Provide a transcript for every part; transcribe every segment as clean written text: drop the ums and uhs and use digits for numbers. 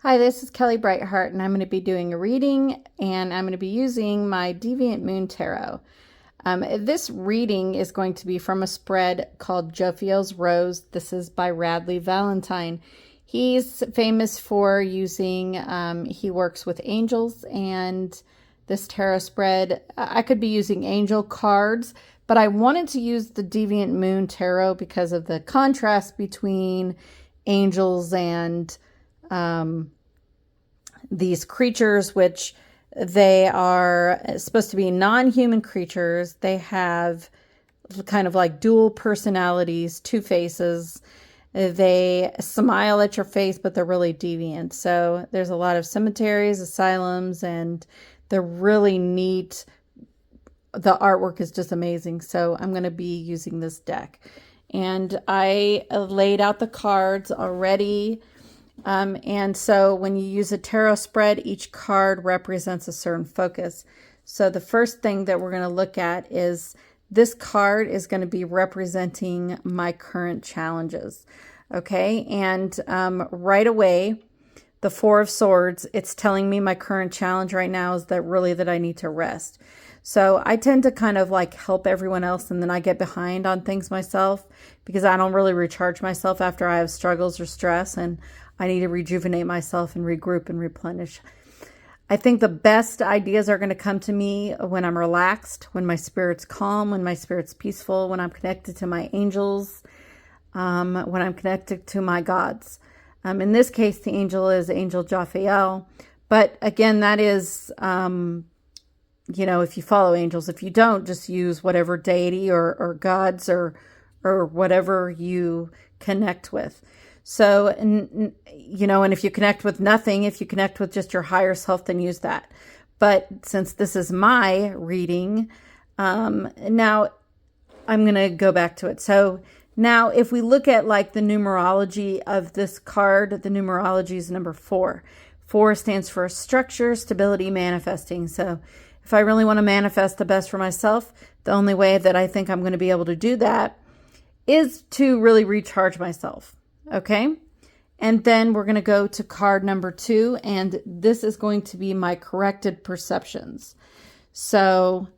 Hi, this is Kelly Brightheart, and I'm going to be doing a reading, and I'm going to be using my Deviant Moon Tarot. This reading is going to be from a spread called Jophiel's Rose. This is by Radleigh Valentine. He's famous for he works with angels, and this tarot spread, I could be using angel cards, but I wanted to use the Deviant Moon Tarot because of the contrast between angels and these creatures, which they are supposed to be non-human creatures. They have kind of like dual personalities, two faces. They smile at your face, but they're really deviant. So there's a lot of cemeteries, asylums, and they're really neat. The artwork is just amazing. So I'm going to be using this deck. And I laid out the cards already. And so when you use a tarot spread, each card represents a certain focus. So the first thing that we're going to look at is this card is going to be representing my current challenges. Okay. And right away, the Four of Swords, it's telling me my current challenge right now is that I need to rest. So I tend to kind of like help everyone else, and then I get behind on things myself because I don't really recharge myself after I have struggles or stress, and I need to rejuvenate myself and regroup and replenish. I think the best ideas are going to come to me when I'm relaxed, when my spirit's calm, when my spirit's peaceful, when I'm connected to my angels, when I'm connected to my gods. In this case, the angel is Angel Jophiel. But again, that is, if you follow angels. If you don't, just use whatever deity or gods or whatever you connect with. So, and if you connect with nothing, if you connect with just your higher self, then use that. But since this is my reading, now I'm going to go back to it. So now if we look at like the numerology of this card, the numerology is number 4. 4 stands for structure, stability, manifesting. So if I really want to manifest the best for myself, the only way that I think I'm going to be able to do that is to really recharge myself. Okay. And then we're going to go to card number 2, and this is going to be my corrected perceptions. So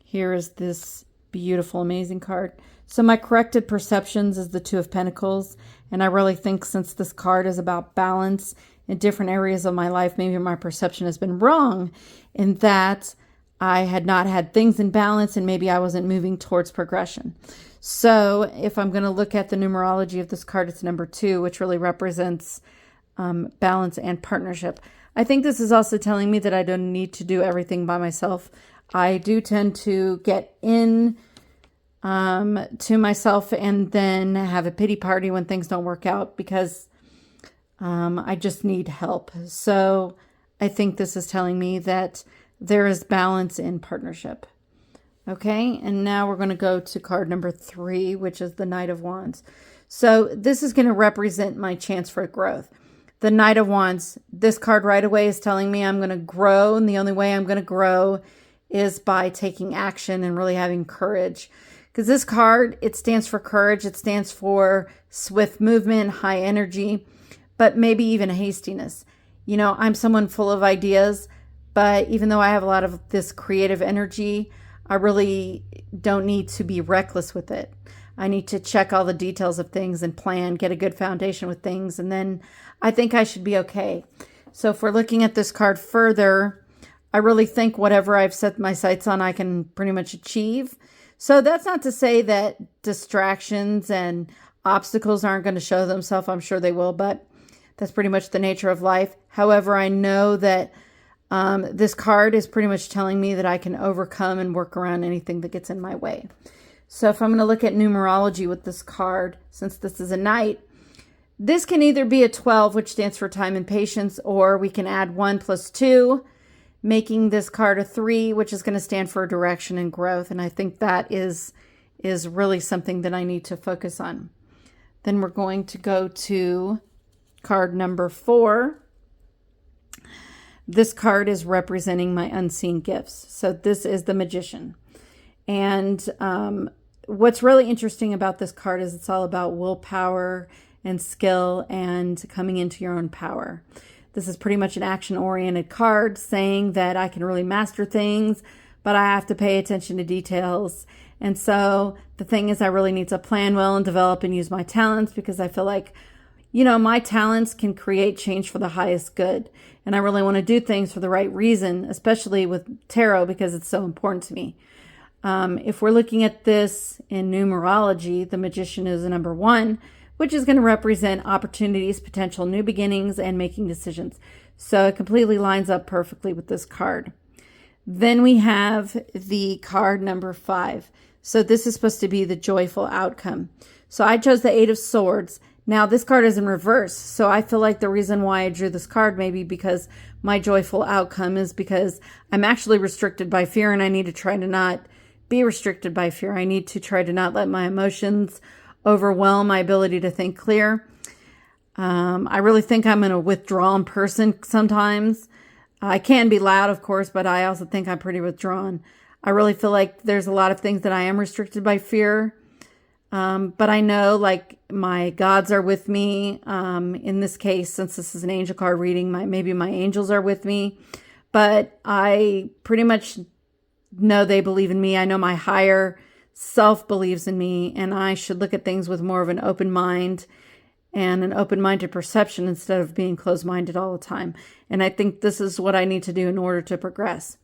here is this beautiful, amazing card. So my corrected perceptions is the 2 of Pentacles. And I really think since this card is about balance in different areas of my life, maybe my perception has been wrong in that I had not had things in balance and maybe I wasn't moving towards progression. So if I'm going to look at the numerology of this card, it's number 2, which really represents balance and partnership. I think this is also telling me that I don't need to do everything by myself. I do tend to get in to myself and then have a pity party when things don't work out because I just need help. So I think this is telling me that there is balance in partnership. Okay, and now we're going to go to card number 3, which is the Knight of Wands. So this is going to represent my chance for growth. The Knight of Wands, this card right away is telling me I'm going to grow, and the only way I'm going to grow is by taking action and really having courage. Because this card, it stands for courage, it stands for swift movement, high energy, but maybe even hastiness. I'm someone full of ideas, but even though I have a lot of this creative energy, I really don't need to be reckless with it. I need to check all the details of things and plan, get a good foundation with things, and then I think I should be okay. So if we're looking at this card further, I really think whatever I've set my sights on, I can pretty much achieve. So that's not to say that distractions and obstacles aren't going to show themselves. I'm sure they will, but that's pretty much the nature of life. However, I know that this card is pretty much telling me that I can overcome and work around anything that gets in my way. So if I'm going to look at numerology with this card, since this is a knight, this can either be a 12, which stands for time and patience, or we can add 1 plus 2, making this card a 3, which is going to stand for direction and growth. And I think that is really something that I need to focus on. Then we're going to go to card number 4. This card is representing my unseen gifts. So this is the Magician. And what's really interesting about this card is it's all about willpower and skill and coming into your own power. This is pretty much an action-oriented card saying that I can really master things, but I have to pay attention to details. And so the thing is, I really need to plan well and develop and use my talents, because I feel like, my talents can create change for the highest good. And I really want to do things for the right reason, especially with tarot, because it's so important to me. If we're looking at this in numerology, the Magician is the number 1, which is going to represent opportunities, potential new beginnings, and making decisions. So it completely lines up perfectly with this card. Then we have the card number 5. So this is supposed to be the joyful outcome. So I chose the 8 of Swords. Now this card is in reverse. So I feel like the reason why I drew this card maybe because my joyful outcome is because I'm actually restricted by fear, and I need to try to not be restricted by fear. I need to try to not let my emotions overwhelm my ability to think clear. I really think I'm a withdrawn person sometimes. I can be loud, of course, but I also think I'm pretty withdrawn. I really feel like there's a lot of things that I am restricted by fear. But I know like my gods are with me. In this case, since this is an angel card reading, maybe my angels are with me. But I pretty much know they believe in me. I know my higher self believes in me, and I should look at things with more of an open mind and an open-minded perception instead of being closed-minded all the time. And I think this is what I need to do in order to progress.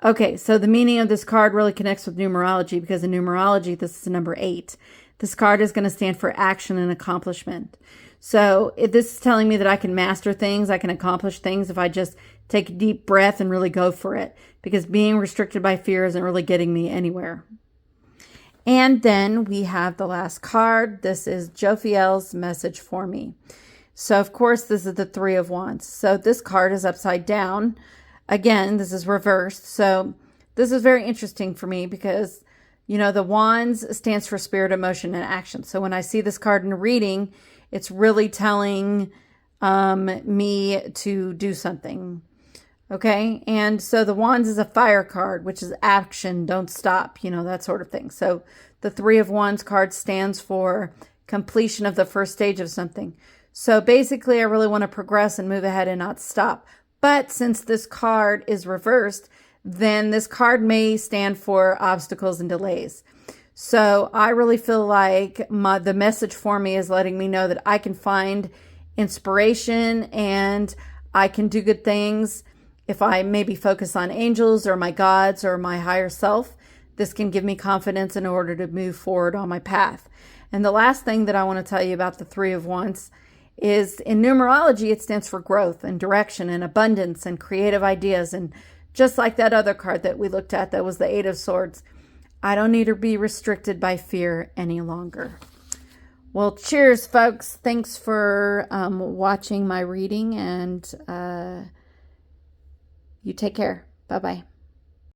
Okay, so the meaning of this card really connects with numerology, because in numerology, this is number 8. This card is going to stand for action and accomplishment. So this is telling me that I can master things, I can accomplish things if I just take a deep breath and really go for it, because being restricted by fear isn't really getting me anywhere. And then we have the last card. This is Jophiel's message for me. So, of course, this is the 3 of Wands. So this card is upside down. Again, this is reversed. So this is very interesting for me because, the Wands stands for spirit, emotion, and action. So when I see this card in a reading, it's really telling me to do something. Okay, and so the Wands is a fire card, which is action, don't stop, that sort of thing. So the 3 of Wands card stands for completion of the first stage of something. So basically, I really want to progress and move ahead and not stop. But since this card is reversed, then this card may stand for obstacles and delays. So I really feel like the message for me is letting me know that I can find inspiration and I can do good things. If I maybe focus on angels or my gods or my higher self, this can give me confidence in order to move forward on my path. And the last thing that I want to tell you about the 3 of Wands is in numerology, it stands for growth and direction and abundance and creative ideas. And just like that other card that we looked at, that was the 8 of Swords, I don't need to be restricted by fear any longer. Well, cheers, folks. Thanks for watching my reading, and you take care. Bye-bye.